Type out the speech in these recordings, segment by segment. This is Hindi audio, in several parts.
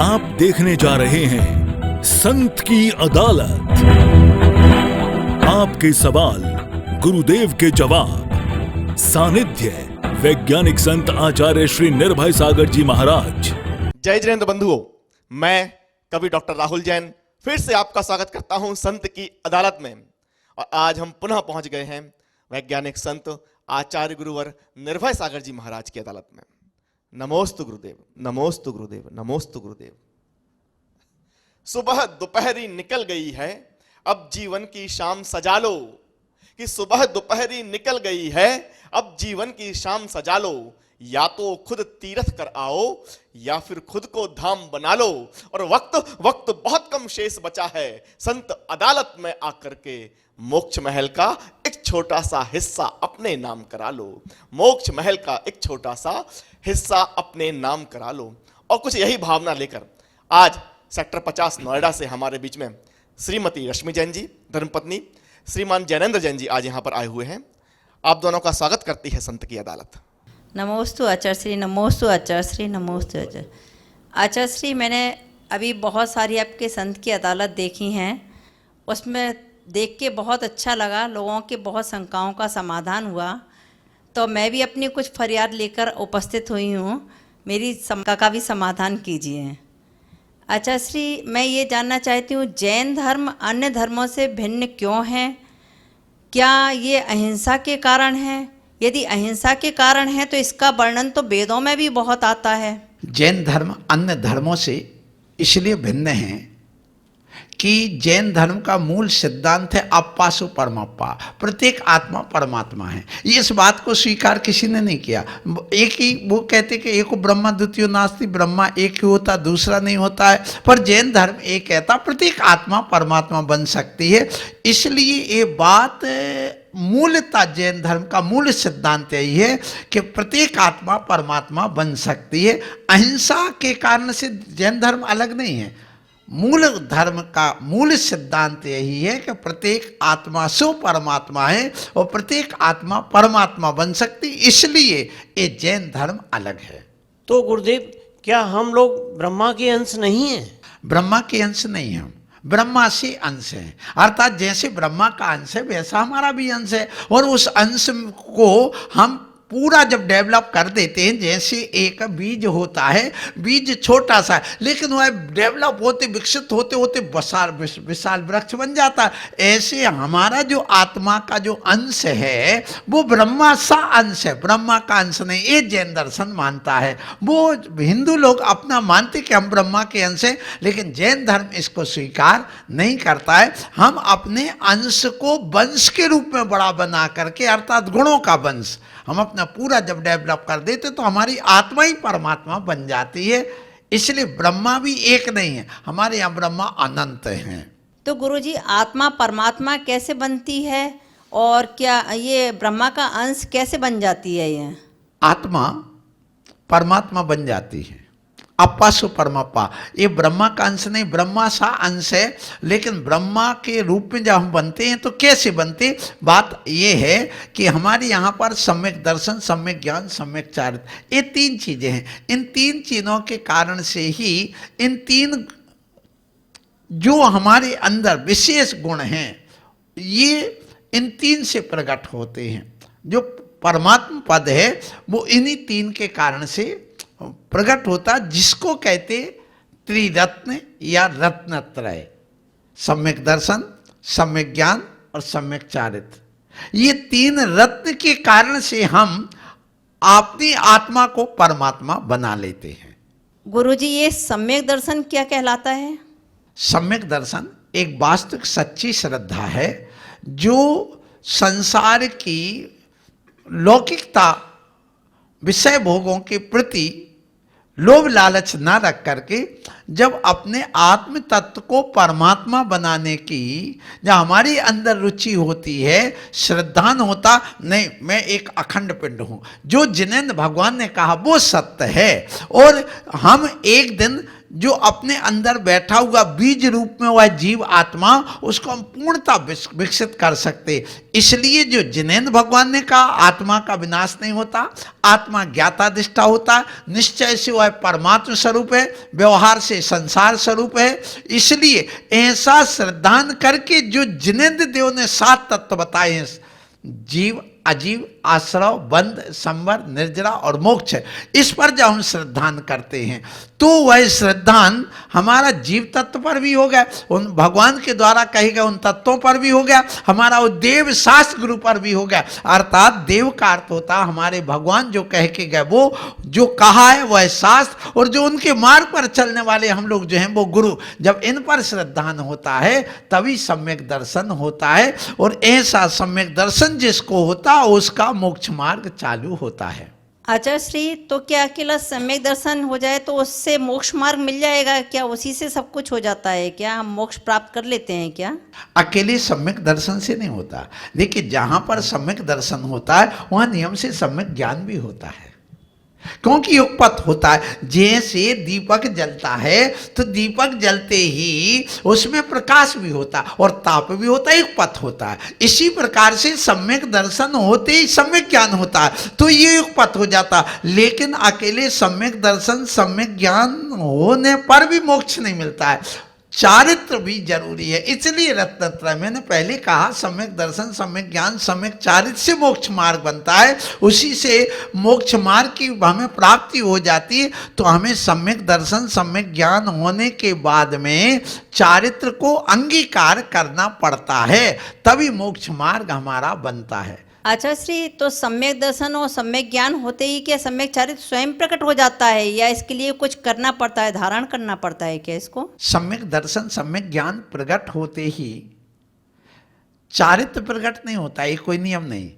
आप देखने जा रहे हैं संत की अदालत। आपके सवाल, गुरुदेव के जवाब। सानिध्य वैज्ञानिक संत आचार्य श्री निर्भय सागर जी महाराज। जय जिनेंद्र बंधुओं, मैं कवि डॉक्टर राहुल जैन फिर से आपका स्वागत करता हूं संत की अदालत में। और आज हम पुनः पहुंच गए हैं वैज्ञानिक संत आचार्य गुरुवर निर्भय सागर जी महाराज की अदालत में। नमोस्तु गुरुदेव, नमोस्तु गुरुदेव, नमोस्तु गुरुदेव। सुबह दोपहरी निकल गई है, अब जीवन की शाम सजा लो। कि सुबह दोपहरी निकल गई है, अब जीवन की शाम सजा लो। या तो खुद तीर्थ कर आओ या फिर खुद को धाम बना लो। और वक्त बहुत कम शेष बचा है। संत अदालत में आकर के मोक्ष महल का एक छोटा सा हिस्सा अपने नाम करा लो। मोक्ष महल का एक छोटा सा हिस्सा अपने नाम करा लो। और कुछ यही भावना लेकर आज सेक्टर 50 नोएडा से हमारे बीच में श्रीमती रश्मि जैन जी, धर्मपत्नी, श्रीमान जैनेंद्र जैन जी आज यहाँ पर आए हुए हैं। आप दोनों का स्वागत करती है संत की अदालत। नमोस्तु आचार्य श्री, नमोस्तु आचार्य श्री, नमोस्तु आचार्य। आचार्य श्री, मैंने अभी बहुत सारी आपके संत की अदालत देखी हैं। उसमें देख के बहुत अच्छा लगा, लोगों के बहुत शंकाओं का समाधान हुआ। तो मैं भी अपनी कुछ फरियाद लेकर उपस्थित हुई हूँ, मेरी शंका का भी समाधान कीजिए। आचार्य श्री, मैं ये जानना चाहती हूँ, जैन धर्म अन्य धर्मों से भिन्न क्यों है? क्या ये अहिंसा के कारण है? यदि अहिंसा के कारण है तो इसका वर्णन तो वेदों में भी बहुत आता है। जैन धर्म अन्य धर्मों से इसलिए भिन्न है कि जैन धर्म का मूल सिद्धांत है अप्पासु परमप्पा, प्रत्येक आत्मा परमात्मा है। इस बात को स्वीकार किसी ने नहीं किया। एक ही वो कहते कि एक ब्रह्मा द्वितीयो नास्ति, ब्रह्मा एक ही होता दूसरा नहीं होता है। पर जैन धर्म एक कहता प्रत्येक आत्मा परमात्मा बन सकती है। इसलिए ये बात मूलतः जैन धर्म का मूल सिद्धांत यही है कि प्रत्येक आत्मा परमात्मा बन सकती है। अहिंसा के कारण से जैन धर्म अलग नहीं है। मूल धर्म का मूल सिद्धांत यही है कि प्रत्येक आत्मा सो परमात्मा है और प्रत्येक आत्मा परमात्मा बन सकती, इसलिए ये जैन धर्म अलग है। तो गुरुदेव, क्या हम लोग ब्रह्मा के अंश नहीं हैं? ब्रह्मा के अंश नहीं हम, ब्रह्मा से अंश है। अर्थात जैसे ब्रह्मा का अंश है वैसा हमारा भी अंश है। और उस अंश को हम पूरा जब डेवलप कर देते हैं, जैसे एक बीज होता है, बीज छोटा सा है लेकिन वह डेवलप होते विकसित होते होते विशाल वृक्ष बन जाता है। ऐसे हमारा जो आत्मा का जो अंश है वो ब्रह्मा सा अंश है, ब्रह्मा का अंश नहीं। ये जैन दर्शन मानता है। वो हिंदू लोग अपना मानते कि हम ब्रह्मा के अंश हैं, लेकिन जैन धर्म इसको स्वीकार नहीं करता है। हम अपने अंश को वंश के रूप में बड़ा बना करके, अर्थात गुणों का वंश हम अपना पूरा जब डेवलप कर देते तो हमारी आत्मा ही परमात्मा बन जाती है। इसलिए ब्रह्मा भी एक नहीं है, हमारे यहाँ ब्रह्मा अनंत हैं। तो गुरुजी, आत्मा परमात्मा कैसे बनती है और क्या ये ब्रह्मा का अंश कैसे बन जाती है? ये आत्मा परमात्मा बन जाती है, अप्पासु परमप्पा। ये ब्रह्मा का अंश नहीं, ब्रह्मा सा अंश है। लेकिन ब्रह्मा के रूप में जब हम बनते हैं तो कैसे बनते? बात ये है कि हमारे यहाँ पर सम्यक दर्शन, सम्यक ज्ञान, सम्यक चारित्र, ये तीन चीज़ें हैं। इन तीन चीज़ों के कारण से ही इन तीन जो हमारे अंदर विशेष गुण हैं ये इन तीन से प्रकट होते हैं। जो परमात्मा पद है वो इन्हीं तीन के कारण से प्रकट होता, जिसको कहते त्रिरत्न या रत्नत्रय, सम्यक दर्शन, सम्यक ज्ञान और सम्यक चारित्र। ये तीन रत्न के कारण से हम अपनी आत्मा को परमात्मा बना लेते हैं। गुरुजी, ये सम्यक दर्शन क्या कहलाता है? सम्यक दर्शन एक वास्तविक सच्ची श्रद्धा है जो संसार की लौकिकता, विषय भोगों के प्रति लोभ लालच ना रख करके जब अपने आत्म तत्व को परमात्मा बनाने की जब हमारी अंदर रुचि होती है, श्रद्धान होता नहीं मैं एक अखंड पिंड हूँ, जो जिनेंद्र भगवान ने कहा वो सत्य है। और हम एक दिन जो अपने अंदर बैठा हुआ बीज रूप में वह जीव आत्मा, उसको हम पूर्णता विकसित कर सकते। इसलिए जो जिनेंद्र भगवान ने कहा आत्मा का विनाश नहीं होता, आत्मा ज्ञाताधिष्ठा होता है, निश्चय से वह परमात्मा स्वरूप है, व्यवहार से संसार स्वरूप है। इसलिए ऐसा श्रद्धान करके जो जिनेंद्र देव ने 7 तत्व बताए हैं, जीव, अजीव, आश्रव, बंध, संवर, निर्जरा और मोक्ष, इस पर जब हम श्रद्धान करते हैं तो वह श्रद्धान हमारा जीव तत्व पर भी हो गया, उन भगवान के द्वारा कहे गए उन तत्वों पर भी हो गया, हमारा वो देव शास्त्र गुरु पर भी हो गया। अर्थात देव का अर्थ होता हमारे भगवान जो कह के गए, वो जो कहा है वह शास्त्र, और जो उनके मार्ग पर चलने वाले हम लोग जो हैं वो गुरु। जब इन पर श्रद्धान होता है तभी सम्यक दर्शन होता है, और ऐसा सम्यक दर्शन जिसको होता उसका मोक्ष मार्ग चालू होता है। आचार्य श्री, तो क्या अकेला सम्यक दर्शन हो जाए तो उससे मोक्ष मार्ग मिल जाएगा क्या? उसी से सब कुछ हो जाता है क्या? हम मोक्ष प्राप्त कर लेते हैं क्या? अकेले सम्यक दर्शन से नहीं होता। देखिए, जहां पर सम्यक दर्शन होता है वहां नियम से सम्यक ज्ञान भी होता है, क्योंकि युगपथ होता है। जैसे दीपक जलता है तो दीपक जलते ही उसमें प्रकाश भी होता है और ताप भी होता है, युगपथ होता है। इसी प्रकार से सम्यक दर्शन होते ही सम्यक ज्ञान होता है, तो ये युगपथ हो जाता। लेकिन अकेले सम्यक दर्शन सम्यक ज्ञान होने पर भी मोक्ष नहीं मिलता है, चारित्र भी जरूरी है। इसलिए रत्नत्रय मैंने पहले कहा, सम्यक दर्शन, सम्यक ज्ञान, सम्यक चारित्र से मोक्ष मार्ग बनता है, उसी से मोक्ष मार्ग की हमें प्राप्ति हो जाती है। तो हमें सम्यक दर्शन सम्यक ज्ञान होने के बाद में चारित्र को अंगीकार करना पड़ता है, तभी मोक्ष मार्ग हमारा बनता है। आचार्य श्री, तो सम्यक दर्शन और सम्यक ज्ञान होते ही क्या सम्यक चारित्र स्वयं प्रकट हो जाता है, या इसके लिए कुछ करना पड़ता है, धारण करना पड़ता है क्या इसको? सम्यक दर्शन सम्यक ज्ञान प्रकट होते ही चारित्र प्रकट नहीं होता, ये कोई नियम नहीं,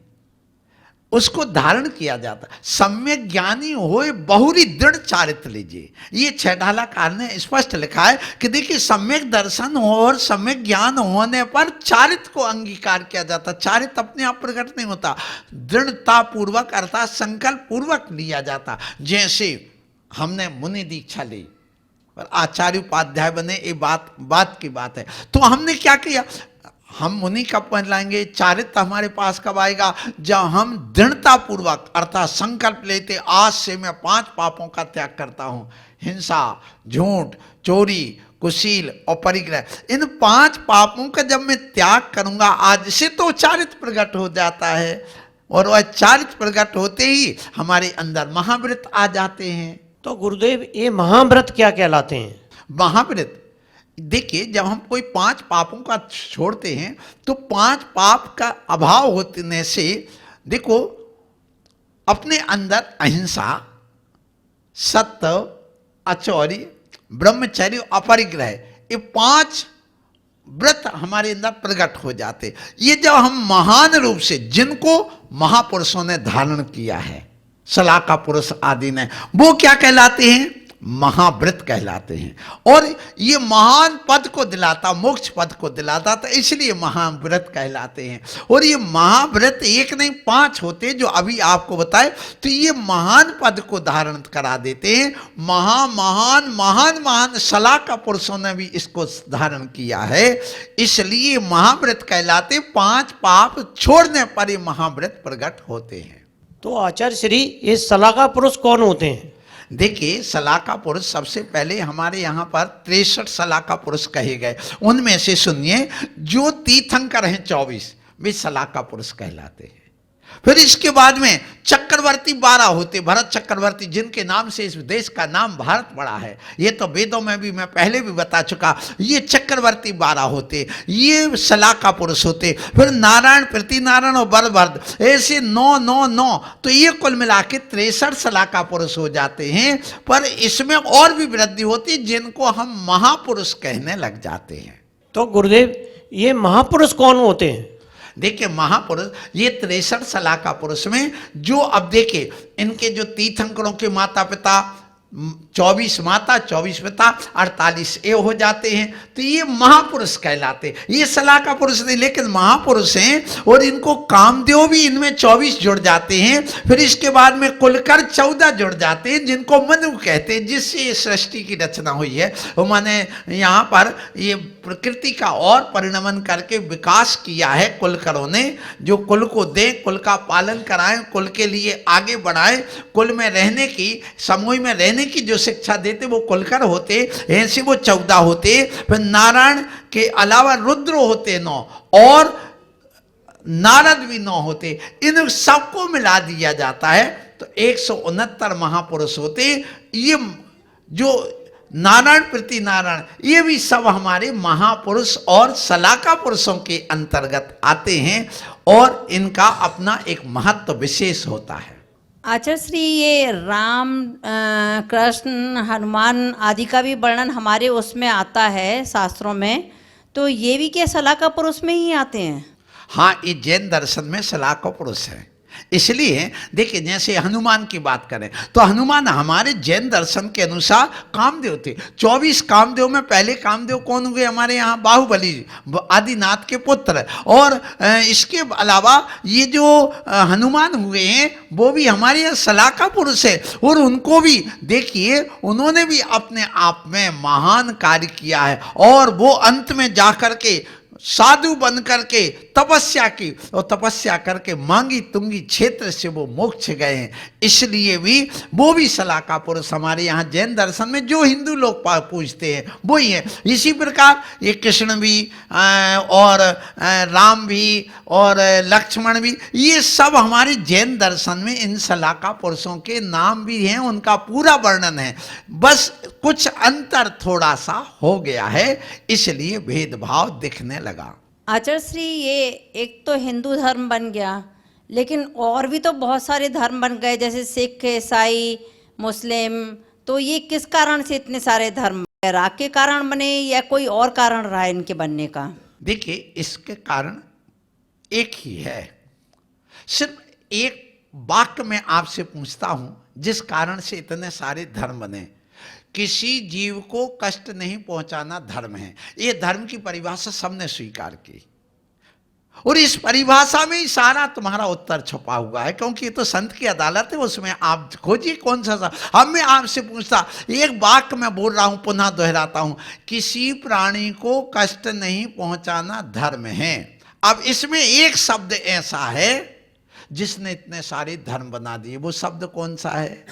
उसको धारण किया जाता। सम्यक ज्ञानी होए बहुरी दृढ़ चारित्र लीजिए, ये 6 ढालाकार ने स्पष्ट लिखा है कि देखिए, सम्यक दर्शन और सम्यक ज्ञान होने पर चारित्र को अंगीकार किया जाता। चारित्र अपने आप प्रकट नहीं होता, दृढ़ता पूर्वक अर्थात संकल्प पूर्वक लिया जाता। जैसे हमने मुनि दीक्षा ली और आचार्य उपाध्याय बने, ये बात की बात है, तो हमने क्या किया, हम मुनि कब बन लाएंगे, चारित्र हमारे पास कब आएगा, जब हम दृढ़ता पूर्वक अर्थात संकल्प लेते, आज से मैं 5 पापों का त्याग करता हूं, हिंसा, झूठ, चोरी, कुशील और परिग्रह, इन 5 पापों का जब मैं त्याग करूंगा आज से, तो चारित्र प्रकट हो जाता है। और वह चारित्र प्रकट होते ही हमारे अंदर महाव्रत आ जाते हैं। तो गुरुदेव, ये महाव्रत क्या कहलाते हैं? महाव्रत, देखिए, जब हम कोई 5 पापों का छोड़ते हैं तो 5 पाप का अभाव होने से, देखो, अपने अंदर अहिंसा, सत्य, अचौरी, ब्रह्मचर्य, अपरिग्रह, ये 5 व्रत हमारे अंदर प्रकट हो जाते। ये जब हम महान रूप से, जिनको महापुरुषों ने धारण किया है, सलाका पुरुष आदि ने, वो क्या कहलाते हैं, महाव्रत कहलाते हैं। और ये महान पद को दिलाता, मोक्ष पद को दिलाता, तो इसलिए महाव्रत कहलाते हैं। और ये महाव्रत एक नहीं 5 होते, जो अभी आपको बताए, तो ये महान पद को धारण करा देते हैं। महान सलाका पुरुषों ने भी इसको धारण किया है, इसलिए महाव्रत कहलाते। 5 पाप छोड़ने पर ये महाव्रत प्रकट होते हैं। तो आचार्य श्री, ये सलाका पुरुष कौन होते हैं? देखिए, सलाका पुरुष सबसे पहले हमारे यहाँ पर 63 सलाका पुरुष कहे गए, उनमें से सुनिए, जो तीर्थंकर हैं 24, वे सलाका पुरुष कहलाते हैं। फिर इसके बाद में चक्रवर्ती 12 होते, भरत चक्रवर्ती, जिनके नाम से इस देश का नाम भारत पड़ा है। ये तो वेदों में भी मैं पहले भी बता चुका, ये चक्रवर्ती 12 होते, ये सलाका पुरुष होते। फिर नारायण, प्रतिनारायण और बलभद्र, ऐसे 9, तो ये कुल मिला के 63 सलाका पुरुष हो जाते हैं। पर इसमें और भी वृद्धि होती, जिनको हम महापुरुष कहने लग जाते हैं। तो गुरुदेव, ये महापुरुष कौन होते हैं? देखिए, महापुरुष ये 63 सलाका पुरुष में, जो अब देखिए, इनके जो तीर्थंकरों के माता पिता 24 माता 24 पिता 48 ये हो जाते हैं, तो ये महापुरुष कहलाते। ये सलाका पुरुष नहीं, लेकिन महापुरुष हैं। और इनको कामदेव भी इनमें 24 जुड़ जाते हैं। फिर इसके बाद में कुलकर 14 जुड़ जाते हैं, जिनको मनु कहते हैं, जिससे ये सृष्टि की रचना हुई है। वो माने यहाँ पर ये प्रकृति का और परिणमन करके विकास किया है कुलकरों ने, जो कुल को दें, कुल का पालन कराएं, कुल के लिए आगे बढ़ाएं, कुल में रहने की, समूह में रहने की जो शिक्षा देते वो कुलकर होते। ऐसे वो 14 होते। फिर नारायण के अलावा रुद्र होते 9 और नारद भी 9 होते। इन सबको मिला दिया जाता है तो 169 महापुरुष होते। ये जो नारायण प्रति नारायण, ये भी सब हमारे महापुरुष और सलाका पुरुषों के अंतर्गत आते हैं और इनका अपना एक महत्व विशेष होता है। आचार्य श्री, ये राम कृष्ण हनुमान आदि का भी वर्णन हमारे उसमें आता है शास्त्रों में, तो ये भी क्या सलाका पुरुष में ही आते हैं? हाँ, ये जैन दर्शन में सलाका पुरुष है। इसलिए देखिए, जैसे हनुमान की बात करें तो हनुमान हमारे जैन दर्शन के अनुसार कामदेव थे। 24 कामदेव में पहले कामदेव कौन हुए? हमारे यहाँ बाहुबली आदिनाथ के पुत्र। और इसके अलावा ये जो हनुमान हुए हैं वो भी हमारे यहाँ सलाका पुरुष है। और उनको भी देखिए, उन्होंने भी अपने आप में महान कार्य किया है और वो अंत में जाकर के साधु बन करके तपस्या की और तपस्या करके मांगी तुंगी क्षेत्र से वो मोक्ष गए हैं। इसलिए भी वो भी सलाका पुरुष हमारे यहाँ जैन दर्शन में जो हिंदू लोग पूजते हैं वही है। इसी प्रकार ये कृष्ण भी और राम भी और लक्ष्मण भी, ये सब हमारे जैन दर्शन में इन सलाका पुरुषों के नाम भी हैं, उनका पूरा वर्णन है। बस कुछ अंतर थोड़ा सा हो गया है, इसलिए भेदभाव दिखने लगा। आचार्य श्री, ये एक तो हिंदू धर्म बन गया, लेकिन और भी तो बहुत सारे धर्म बन गए, जैसे सिख, ईसाई, मुस्लिम। तो ये किस कारण से इतने सारे धर्म? राग के कारण बने या कोई और कारण रहा इनके बनने का? देखिए, इसके कारण एक ही है। सिर्फ एक वाक्य में आपसे पूछता हूं, जिस कारण से इतने सारे धर्म बने। किसी जीव को कष्ट नहीं पहुंचाना धर्म है। ये धर्म की परिभाषा सबने स्वीकार की और इस परिभाषा में ही सारा तुम्हारा उत्तर छुपा हुआ है, क्योंकि ये तो संत की अदालत है, उसमें आप खोजिए कौन सा। अब मैं आपसे पूछता, एक वाक्य मैं बोल रहा हूं, पुनः दोहराता हूं, किसी प्राणी को कष्ट नहीं पहुंचाना धर्म है। अब इसमें एक शब्द ऐसा है जिसने इतने सारे धर्म बना दिए। वो शब्द कौन सा है?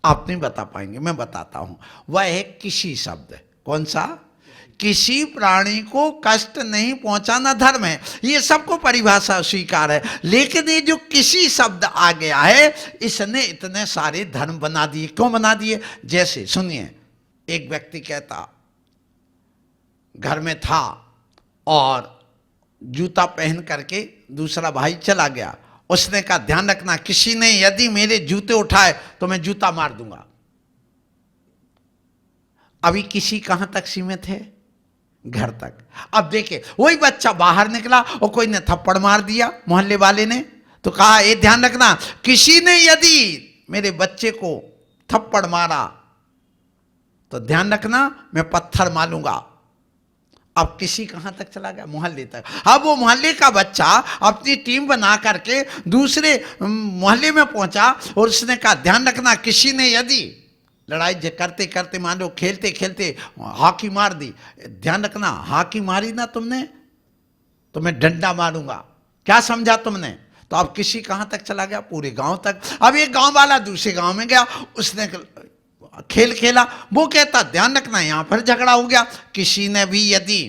आप नहीं बता पाएंगे, मैं बताता हूं। वह है किसी शब्द। कौन सा? किसी प्राणी को कष्ट नहीं पहुंचाना धर्म है। ये सबको परिभाषा स्वीकार है, लेकिन ये जो किसी शब्द आ गया है, इसने इतने सारे धर्म बना दिए। क्यों बना दिए? जैसे सुनिए, एक व्यक्ति कहता, घर में था और जूता पहन करके दूसरा भाई चला गया। उसने कहा, ध्यान रखना, किसी ने यदि मेरे जूते उठाए तो मैं जूता मार दूंगा। अभी किसी कहां तक सीमित है? घर तक। अब देखिए, वही बच्चा बाहर निकला और कोई ने थप्पड़ मार दिया मोहल्ले वाले ने, तो कहा, ये ध्यान रखना, किसी ने यदि मेरे बच्चे को थप्पड़ मारा तो ध्यान रखना, मैं पत्थर मारूंगा। अब किसी कहां तक चला गया? मोहल्ले तक। अब वो मोहल्ले का बच्चा अपनी टीम बना करके दूसरे मोहल्ले में पहुंचा और उसने कहा, ध्यान रखना, किसी ने यदि लड़ाई करते करते, मान लो खेलते खेलते हॉकी मार दी, ध्यान रखना, हॉकी मारी ना तुमने तो मैं डंडा मारूंगा। क्या समझा तुमने? तो अब किसी कहां तक चला गया? पूरे गांव तक। अब एक गांव वाला दूसरे गांव में गया, उसने खेल खेला, वो कहता, ध्यान रखना, यहां पर झगड़ा हो गया, किसी ने भी यदि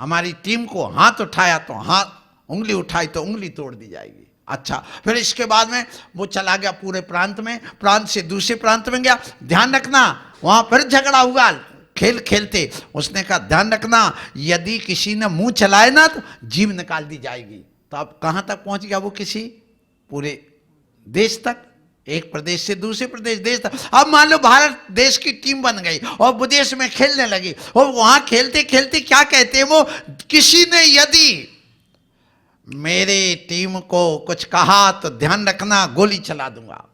हमारी टीम को हाथ उठाया तो हाथ, उंगली उठाई तो उंगली तोड़ दी जाएगी। अच्छा, फिर इसके बाद में वो चला गया पूरे प्रांत में, प्रांत से दूसरे प्रांत में गया, ध्यान रखना, वहां फिर झगड़ा हुआ खेल खेलते। उसने कहा, ध्यान रखना, यदि किसी ने मुंह चलाए ना तो जीभ निकाल दी जाएगी। तो अब कहां तक पहुंच गया वो? किसी पूरे देश तक, एक प्रदेश से दूसरे प्रदेश, देश तक। अब मान लो भारत देश की टीम बन गई और विदेश में खेलने लगी, और वहां खेलते खेलते क्या कहते हैं वो, किसी ने यदि मेरे टीम को कुछ कहा तो ध्यान रखना, गोली चला दूंगा।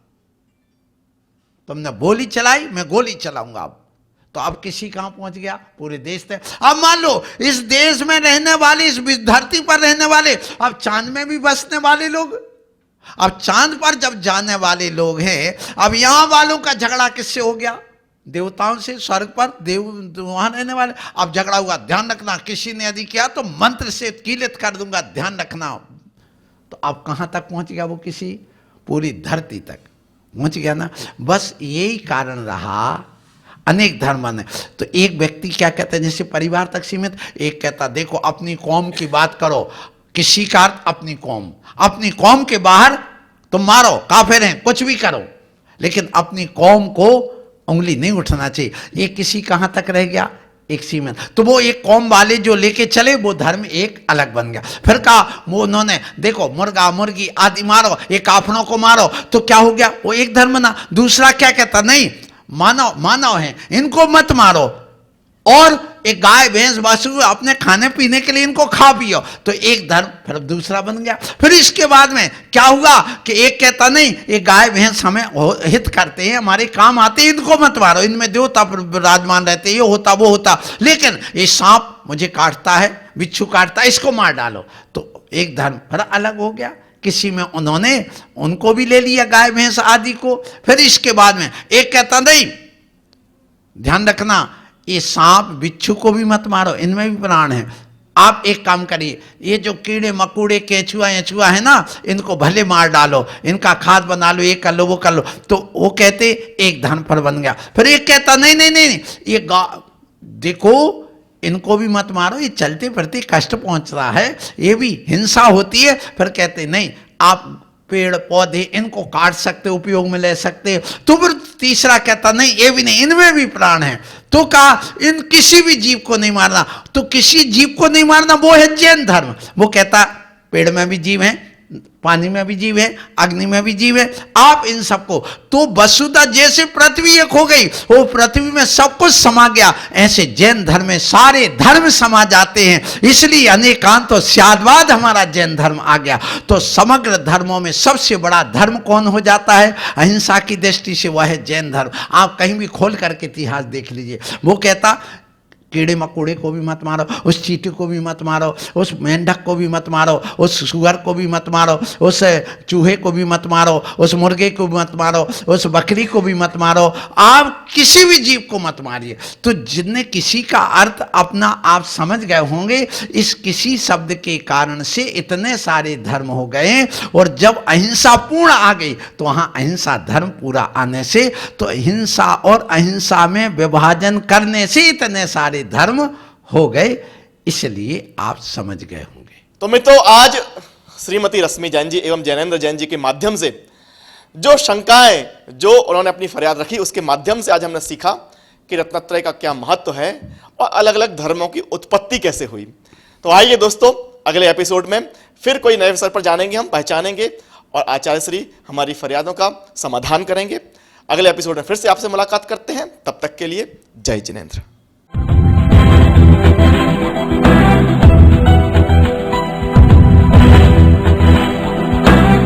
तुमने गोली चलाई, मैं गोली चलाऊंगा अब। तो अब किसी कहां पहुंच गया? पूरे देश थे। अब मान लो इस देश में रहने वाले, इस धरती पर रहने वाले, अब चांद में भी बसने वाले लोग, अब चांद पर जब जाने वाले लोग हैं, अब यहां वालों का झगड़ा किससे हो गया? देवताओं से। स्वर्ग पर देव वहां रहने वाले, अब झगड़ा हुआ। ध्यान रखना, किसी ने यदि किया तो मंत्र से कीलित कर दूंगा, ध्यान रखना। तो अब कहां तक पहुंच गया वो? किसी पूरी धरती तक पहुंच गया ना। बस यही कारण रहा अनेक धर्म ने। तो एक व्यक्ति क्या कहता है, जैसे परिवार तक सीमित, एक कहता देखो अपनी कौम की बात करो, किसी का अर्थ अपनी कौम के बाहर तुम मारो, काफिर हैं, कुछ भी करो, लेकिन अपनी कौम को उंगली नहीं उठाना चाहिए। ये किसी कहां तक रह गया? एक सीमित। तो वो एक कौम वाले जो लेके चले वो धर्म एक अलग बन गया। फिर कहा वो उन्होंने देखो मुर्गा मुर्गी आदि मारो, ये काफिरों को मारो, तो क्या हो गया? वो एक धर्म ना। दूसरा क्या कहता, नहीं मानव है, इनको मत मारो, और एक गाय भैंस पशु अपने खाने पीने के लिए इनको खा पियो, तो एक धर्म फिर दूसरा बन गया। फिर इसके बाद में क्या हुआ कि एक कहता नहीं, ये गाय भैंस हमें हित करते हैं, हमारे काम आते हैं, इनको मत मारो, इनमें देवता विराजमान रहते, ये होता वो होता, लेकिन ये सांप मुझे काटता है, बिच्छू काटता है, इसको मार डालो। तो एक धर्म फिर अलग हो गया। किसी में उन्होंने उनको भी ले लिया, गाय भैंस आदि को। फिर इसके बाद में एक कहता नहीं, ध्यान रखना, ये सांप बिच्छू को भी मत मारो, इनमें भी प्राण है। आप एक काम करिए, ये जो कीड़े मकोड़े केचुआ यचुआ है ना, इनको भले मार डालो, इनका खाद बना लो, ये कर लो वो कर लो। तो वो कहते एक धर्म पर बन गया। फिर एक कहता नहीं नहीं नहीं, ये देखो इनको भी मत मारो, ये चलते फिरते कष्ट पहुंच रहा है, ये भी हिंसा होती है। फिर कहते नहीं, आप पेड़ पौधे इनको काट सकते, उपयोग में ले सकते। तो फिर तीसरा कहता नहीं, ये भी नहीं, इनमें भी प्राण है। तो कहा इन किसी भी जीव को नहीं मारना। तो किसी जीव को नहीं मारना वो है जैन धर्म। वो कहता पेड़ में भी जीव है, पानी में भी जीव है, अग्नि में भी जीव है, आप इन सबको। तो वसुधा जैसे पृथ्वी एक हो गई, वो पृथ्वी में सब कुछ समा गया, ऐसे जैन धर्म में सारे धर्म समा जाते हैं। इसलिए अनेकांत तो स्याद्वाद हमारा जैन धर्म आ गया। तो समग्र धर्मों में सबसे बड़ा धर्म कौन हो जाता है? अहिंसा की दृष्टि से वह है जैन धर्म। आप कहीं भी खोल करके इतिहास देख लीजिए। वो कहता कीड़े मकोड़े को भी मत मारो, उस चींटी को भी मत मारो, उस मेंढक को भी मत मारो, उस सुअर को भी मत मारो, उस चूहे को भी मत मारो, उस मुर्गे को भी मत मारो, उस बकरी को भी मत मारो, आप किसी भी जीव को मत मारिए। तो जिनने किसी का अर्थ अपना आप समझ गए होंगे, इस किसी शब्द के कारण से इतने सारे धर्म हो गए। और जब अहिंसा पूर्ण आ गई तो वहाँ अहिंसा धर्म पूरा आने से, तो हिंसा और अहिंसा में विभाजन करने से इतने सारे धर्म हो गए। इसलिए आप समझ गए होंगे। तो मित्रों, आज श्रीमती रश्मि जैन जी एवं जैनेन्द्र जैन जी के माध्यम से जो शंकाएं, जो उन्होंने अपनी फरियाद रखी, उसके माध्यम से आज हमने सीखा कि रत्नत्रय का क्या महत्व है और अलग अलग धर्मों की उत्पत्ति कैसे हुई। तो आइए दोस्तों, अगले एपिसोड में फिर कोई नए विषय पर जानेंगे, हम पहचानेंगे और आचार्य श्री हमारी फरियादों का समाधान करेंगे। अगले एपिसोड में फिर से आपसे मुलाकात करते हैं। तब तक के लिए जय जिनेन्द्र।